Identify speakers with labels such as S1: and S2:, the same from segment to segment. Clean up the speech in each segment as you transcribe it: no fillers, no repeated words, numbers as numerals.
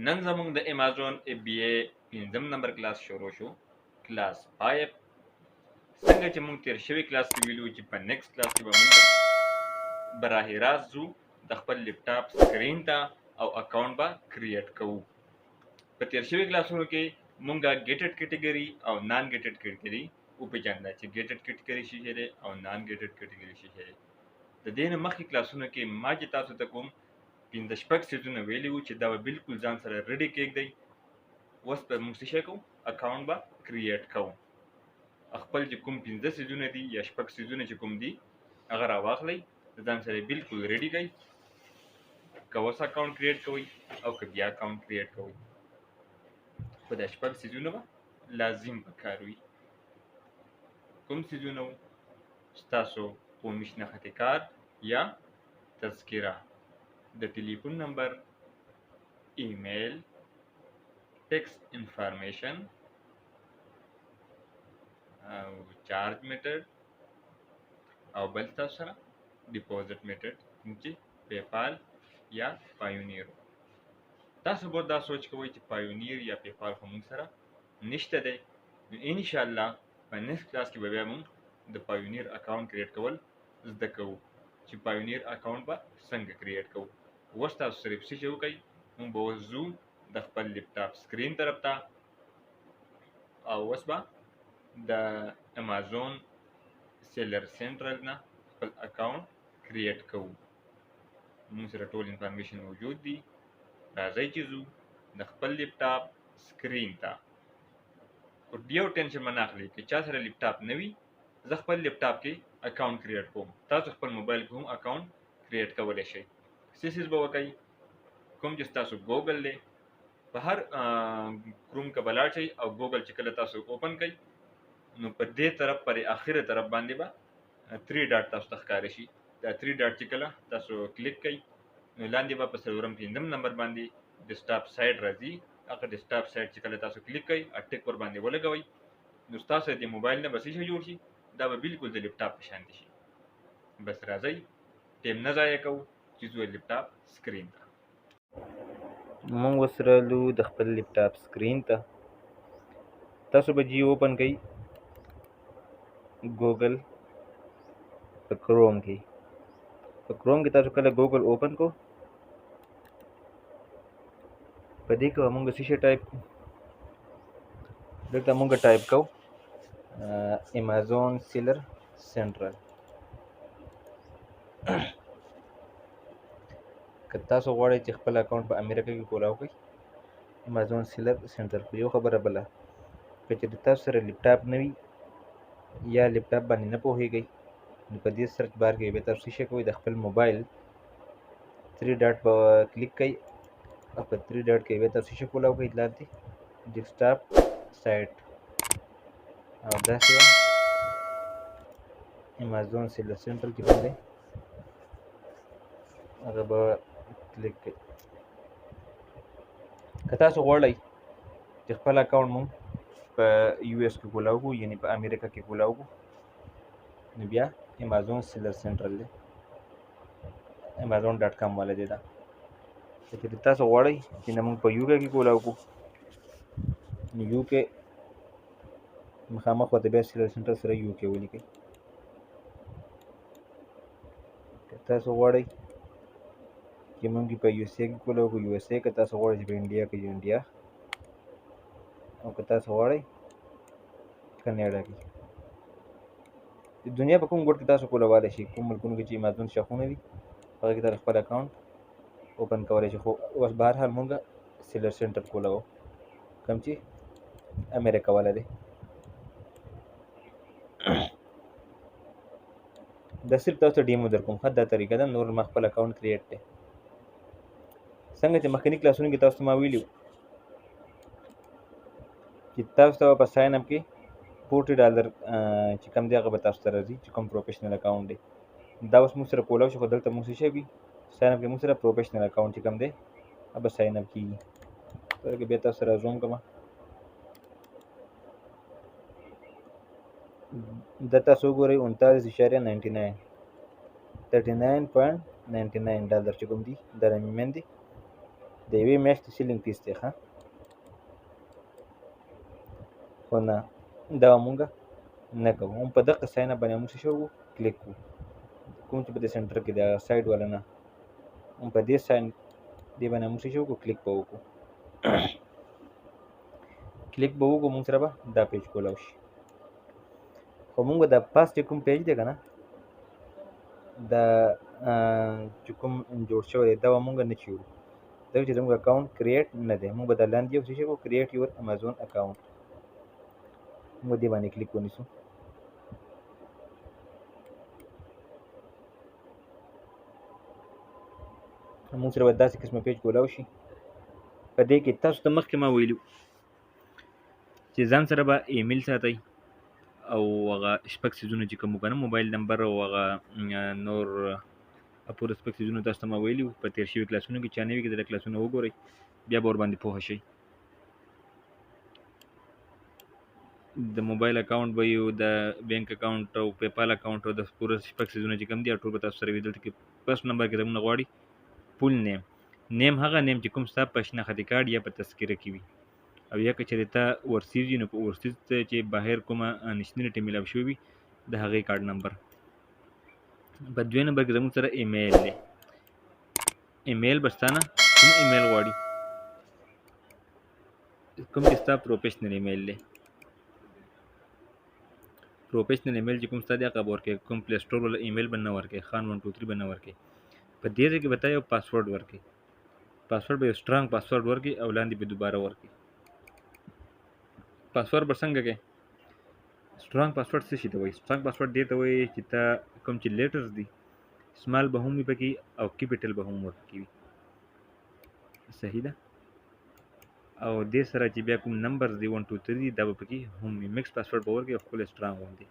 S1: نن زموږ د امازون ای بی ای 5 نمبر کلاس شروع شو. کلاس 5 څنګه چې موږ تیر شوی کلاس کې ویلو چې په نیکسټ کلاس کې به موږ براه راست ځو د خپل لپټاپ سکرین ته او اکاونټ به کریټ کوو. په تیر شوی کلاسونو کې مونږه ګیټډ کیټګری او نان ګیټډ کیټګری وپېژانده چې ګیټډ کیټګری څه شی دی او نان ګیټډ کیټګری څه شی دی. د دې نه مخکې کلاسونو کې ما چې تاسو ته کوم 5 سیزونه ویلي وو چې دا به بالکل ځان سره ریډي کېږدئ. اوس به موږ څه شی کوو؟ اکاونټ به کریټ کوو. خپل چې کوم 15 سیزونه دي یا 6 سیزونه چې کوم دي هغه راواخلئ، ځان سره بالکل ریډي کړئ. که اوس اکاونټ کریټ کوئ او که بیا اکاونټ کریټ کوئ، خو دا 6 سیزونه به لازم پکار وي. کوم سیزونه وو؟ ستاسو قومي شناختي کارت یا تذکره، د ټلیفون نمبر، ایمیل، ټیکسټ انفارمیشن او چارج میتھډ او بل تاسو سره ډیپوزټ میتھډ چې پیپال یا پایونیر. تاسو به دا سوچ کوئ چې پایونیر یا پیپال خو موږ سره نشته دی. نو ان شاء الله په نیکسټ کلاس کې به بیا موږ د پایونیر اکاونټ کریټ کول زده کوو چې پایونیر اکاونټ به څنګه کریټ کوو. اوس تاسو صرف څه شی وکئ، موږ به اوس ځو د خپل لپټاپ سکرین طرف ته او اوس به د امازون سیلر سنټرل نه خپل اکاونټ کریټ کوو. موږ سره ټول انفارمیشن موجود دي. راځئ چې ځو د خپل لپټاپ سکرین ته. خو یو ټینشن مه اخلئ که چا سره لپټاپ نه وي، زه خپل لپټاپ کې اکاونټ کریټ کوم، تاسو خپل موبایل کې هم اکاونټ کریټ کولی شئ. څه څیز به وکئ؟ کوم چې ستاسو ګوګل دی، په هر کروم کې به لاړ شئ او ګوګل چې کله تاسو اوپن کئ نو په دې طرف پر اخره طرف باندې به 3 ډاټ تاسو ته ښکاره شي. دا 3 ډاټ چې کله تاسو کلیک کئ نو لاندې به په 5 نمبر باندې ډیسکټاپ سایډ راځي. هغه ډیسکټاپ سایډ چې کله تاسو کلیک کئ ټیک ور باندې ولګوئ نو ستاسو د موبایل نه به څه شی جوړ شي؟ دا به بالکل د لپټاپ په شان شي. بس راځئ ټیم نه ضایع کوو چې ځو لپټاپ سکرین ته.
S2: مونږ اوس رالو د خپل لپټاپ سکرین ته. تاسو به جی اوپن کړئ ګوګل په کروم کې. په کروم کې تاسو کله ګوګل اوپن کو، په دې کې به مونږ څه شی ټایپ کو؟ دلته مونږ ټایپ کو امازون سیلر سنټرل. که تاسو غواړئ چې خپل اکاونټ په امریکا کې کولاو کړئ، امازون سیلر سنټرل. خو یو خبره بله، که چېرې تاسو سره لپټاپ نه وي یا لپټاپ باندې نه پوهیږئ نو په دې سرچ بار کې به تاسو څه شی کوئ، د خپل موبایل 3 ډاټ به کلیک کئ او په 3 ډاټ کې به تاسو څه شی کولاو کئ، لاندې ډیسکټاپ سایټ او داسې امازون سیلر سنټرل چې کوم دی هغه به کلیک کئ. که تاسو غواړئ چې خپل اکاونټ مونږ په یو ایس کې کولاو کړو، یعنې په امریکا کې کولاو کړو، نو بیا امازون سیلر سنټرل دی، امازون ډاټ کام والا دی. دا که چېرې تاسو غواړئ چې نه مونږ په یو کې کولاو کړو نو یو کې مخامخ ورته بیا سیلر سنټرل سره یو کې ولیکئ. که تاسو غواړئ چې مونږ په یو اس اے کې کولاو کړو، یو اس اے. که تاسو غواړئ چې په انډیا کې انډیا، او که تاسو غواړئ کاناډا کې. د دنیا په کوم ګوټ کې تاسو کولولی شئ، کوم ملکونو کې چې امازون شاخونه دي هغه کې تاسو خپل اکاونټ اوپن کولی شئ. خو اوس بهرحال مونږ سیلر سنټر کولاو کوم چې امریکا والا دی. دا صرف تاسو ته ډیمو در کوم، ښه دا طریقه ده. نور ما خپل اکاونټ کریټ دی. څنګه چې مخکني کلاسونو کې تاسو ته ما ویلي وو چې تاسو ته په ساین اپ کې $40 چې کوم دی هغه به تاسو ته راځي، چې کوم پروفیشنل اکاونټ دی. دا اوس موږ سره کولاو شو، خو دلته موږ څه شی وي، ساین اپ کې موږ سره پروفیشنل اکاونټ چې کوم دی هغه به ساین اپ کېږي. که بیا تاسو سره زوم کومه، دا تاسو وګورئ 39.99 $39.99 چې کوم دي دا رمیمن دي. د یوې میاشتې سیلینګ فیس دی ښه، خو نه دا مونږ نه کوو. هم په دغه ساین اپ باندې موږ څه شو کلیک کوو، کوم چې په دې سنټر کې د سایډ والا نه، هم په دې ساین دې باندې موږ څه شو کلیک به وکړو. کلیک به وکړو موږ سره به دا پیج کولاو شي. خو موږ د پاس چې کوم پیج دی که نه دا چې کوم جوړ شوی دی دا به موږ نه چیړو، ځکه چې زموږ اکاونټ کریټ نه دی. موږ به دا لاندې یو څه شی کوو کریټ یور امازون اکاونټ، موږ دې باندې کلیک ونیسو. موږ سره به داسې قسمه پیج کولاو شي. په دې کې تاسو ته مخکې ما ویلو چې ځان سره به ایمیل ساتئ او هغه شپږ څیزونه چې کوم که نه موبایل نمبر او هغه نور پوره شپږ څیزونه تاسو ته ما ویلي وو په تېر شوي کلاسونو کې. چا نه وي که د کلاسونه وګورئ بیا به ورباندې پوهه شئ. د موبایل اکاونټ به یو د بینک اکاونټ او پیپال اکاونټ او د پوره شپږ څیزونه چې کوم دي ټول به تاسو سره وي. دلته کې فرست نمبر کې زموږ غواړي فول نیم هغه نیم چې کوم ستا په شناختي کارډ یا په تذکره کې وي، او یا که چېرې تا ورسیز وي نو په ورسیز چې بهر کومه نشنلیټي میلاو شوې وي د هغې کارډ نمبر. په دویم نمبر کې زموږ سره ایمیل دی. ایمیل به ستا نه کوم ایمیل غواړي، کوم چې ستا پروفیشنل ایمیل دی. پروفیشنل ایمیل چې کوم ستا دی هغه به ورکړې، کوم پلی سټور والا ایمیل به نه ورکړې، خان 123 به نه ورکړې. په دې ځای کې به تا یو پاسورډ ورکړې، پاسورډ به یو سټرانګ پاسورډ ورکړي او لاندې به دوباره ورکړي. پاسورډ به څنګه کې سټرانګ پاسورډ څه شي ته وایي؟ سټرانګ پاسورډ دې ته وایي چې تا کوم چې لیټرز دي سمال به هم وي پکې او کیپیټل به هم ورپکې وي. صحیح ده. او دې سره چې بیا کوم نمبرز دي 1 2 3 دي دا به پکې هم وي. مکس پاسورډ به ورکړي او ښکلی سټرانګ غوندې.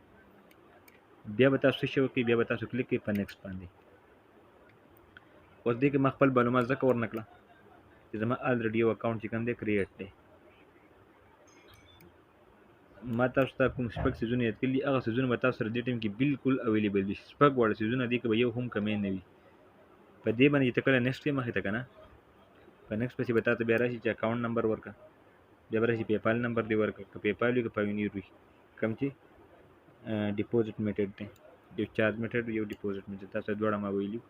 S2: بیا به تاسو څه شی وکړئ، بیا به تاسو کلیک کړئ په نیکسټ باندې. اوس دې کې ما خپل معلومات ځکه ورنه کړه چې زما الریډي یو اکاونټ چې کوم دی کریټ دی. ما تاسو ته کوم شپږ څیزونه یاد کړي هغه څیزونه به تاسو سره دې ټایم کې بالکل اویلیبل وي. شپږ واړه څیزونه دي که به یو هم کمی نه وي. په دې باندې چې ته کله نیکسټ کې مخې ته که نه په نیکسټ پسې به تا ته بیا راشي چې اکاونټ نمبر ورکړه، بیا به راشي پیپال نمبر دې ورکړه، که پیپال وي که پاینیر وي، کوم چې ډیپوزټ میټډ دی، یو چارج میټډ یو ډیپوزټ میټډ. تاسو دواړه ما ویلي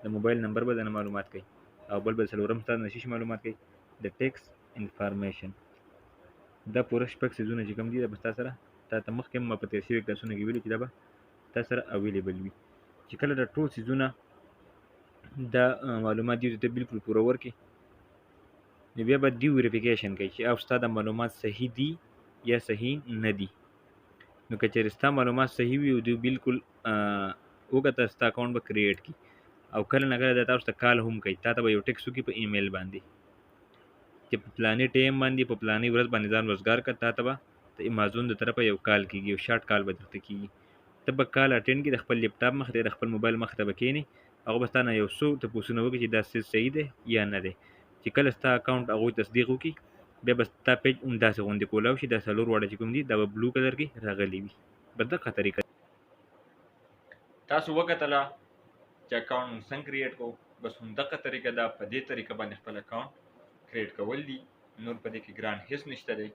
S2: د موبایل نمبر به درنه معلومات کوي او بل به څلورم ستا نه شي معلومات کوي د ټیکس انفارمیشن. دا پوره شپږ څیزونه چې کوم دي دا به ستا سره تا ته مخکې ما په تېر شوي کلاسونو کې ویلي چې دا به تا سره اویلیبل وي. چې کله دا ټول څیزونه دا معلومات دي ته بالکل پوره ورکړي نو بیا به دوی ویریفیکیشن کوي چې او ستا د معلومات صحیح دي یا صحیح نه دي. نو که چېرې ستا معلومات صحیح وي او دوی بالکل وکته ستا اکاونټ به کریټ کړي او کله نه کله دا تاسو ته کال هم کوي. تا ته به یو ټیکس وکړي په ایمیل باندې چې په پلانې ټایم باندې په پلانې ورځ باندې ځان روزګار کړه. تا ته به د امازون د طرفه یو کال کېږي، یو شارټ کال به درته کېږي. ته به کال اټینډ کړې، د خپل لیپټاپ مخ ته د خپل موبایل مخ ته به کښېنې، هغه به ستا نه یو څو تپوسونه وکړي چې دا څیز صحیح دی یا نه دی. چې کله ستا اکاونټ هغوی تصدیق وکړي بیا به ستا پیج همداسې غوندې کولاو شي. دا څلور واړه چې کوم دي دا به بلو کلر کې راغلي وي. په دغه طریقه تاسو وکتله چې اکاونټ څنګه کریټ کوو. بس همدغه طریقه ده، په دې طریقه باندې خپل اکاونټ کریټ کول دي. نور په دې کې ګران هیڅ نشته دی،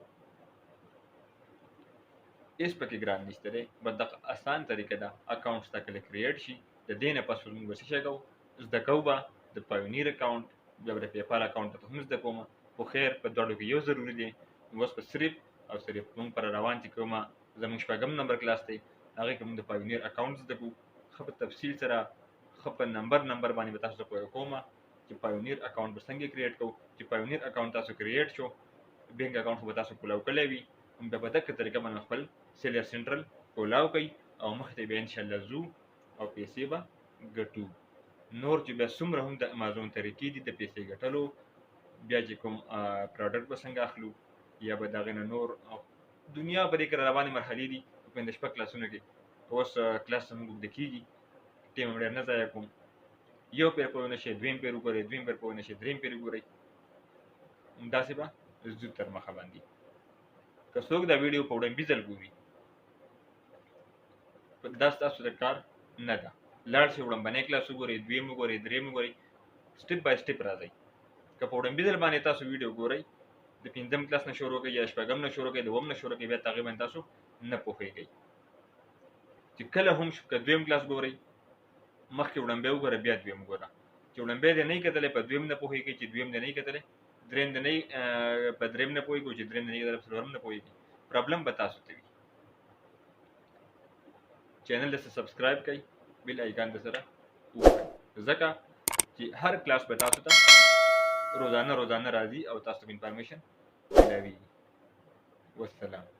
S2: هیڅ پکې ګران نشته دی. بس دغه آسان طریقه ده. اکاونټ ستا کله کریټ شي د دې نه پس موږ به څه شی کوو زده کوو به د پایونیر اکاونټ، بیا به د پیپال اکاونټ ته هم زده کوم. خو خیر په دواړو کې یو ضروري دی. اوس په صرف او صرف موږ پر روان چې کومه زموږ شپږم نمبر کلاس دی هغې کې موږ د پایونیر اکاونټ زده کوو. ښه په تفصیل سره ښه په نمبر باندې به تاسو ته پوهه کوم چې پایونیر اکاونټ به څنګه کریټ کوو. چې پایونیر اکاونټ تاسو کریټ شو بینک اکاونټ خو به تاسو کولاو کړی وي، بیا په دغه طریقه باندې خپل سیلر سنټرل کولاو کوي او مخې ته بیا انشاءالله ځو او پیسې به ګټو. نور چې بیا څومره هم د امازون طریقې دي د پیسې ګټلو، بیا چې کوم پروډکټ به څنګه اخلو یا به د هغې نه نور دنیا په دې کې روانې مرحلې دي. په پنځه شپږ کلاسونو کې اوس کلاس زموږ اوږده کېږي، ټایم ډېر نه ضایع کوم. یو پیر پوه نه شئ دویم پیر وګورئ، دویم پیر پوه نه شئ دریم پیر وګورئ. همداسې به ځو تر مخه باندې. که څوک دا ویډیو په وړاندې ځل ګوري دا ستاسو د کار نه ده. لاړ شئ وړاندې کلاس وګورئ، دویم وګورئ، دریم وګورئ، سټپ بای سټپ راځئ. که
S1: که په وړاندې ځل باندې تاسو ویډیو ګورئ د 5م کلاس نه شروع کړئ یا 6م نه شروع کړئ د 9م نه شروع کړئ بیا تقریبا تاسو نه پوهیږئ چې کله هم که 2م کلاس ګورئ مخکې وړاندې وګوره بیا 2م ګوره چې وړاندې دې نه کتلې په 2م نه پوهیږئ چې 2م دې نه کتلې 3م دې نه په 3م نه پوهیږئ چې 3م دې نه کتلې په 4م نه پوهیږئ پرابلم به تاسو ته وي چینل ته سبسکرایب کړئ بیل آیکن د سره وکړئ ځکه چې هر کلاس به تاسو ته روزانه راځي او تاسو ته انفارمیشن ملاوي والسلام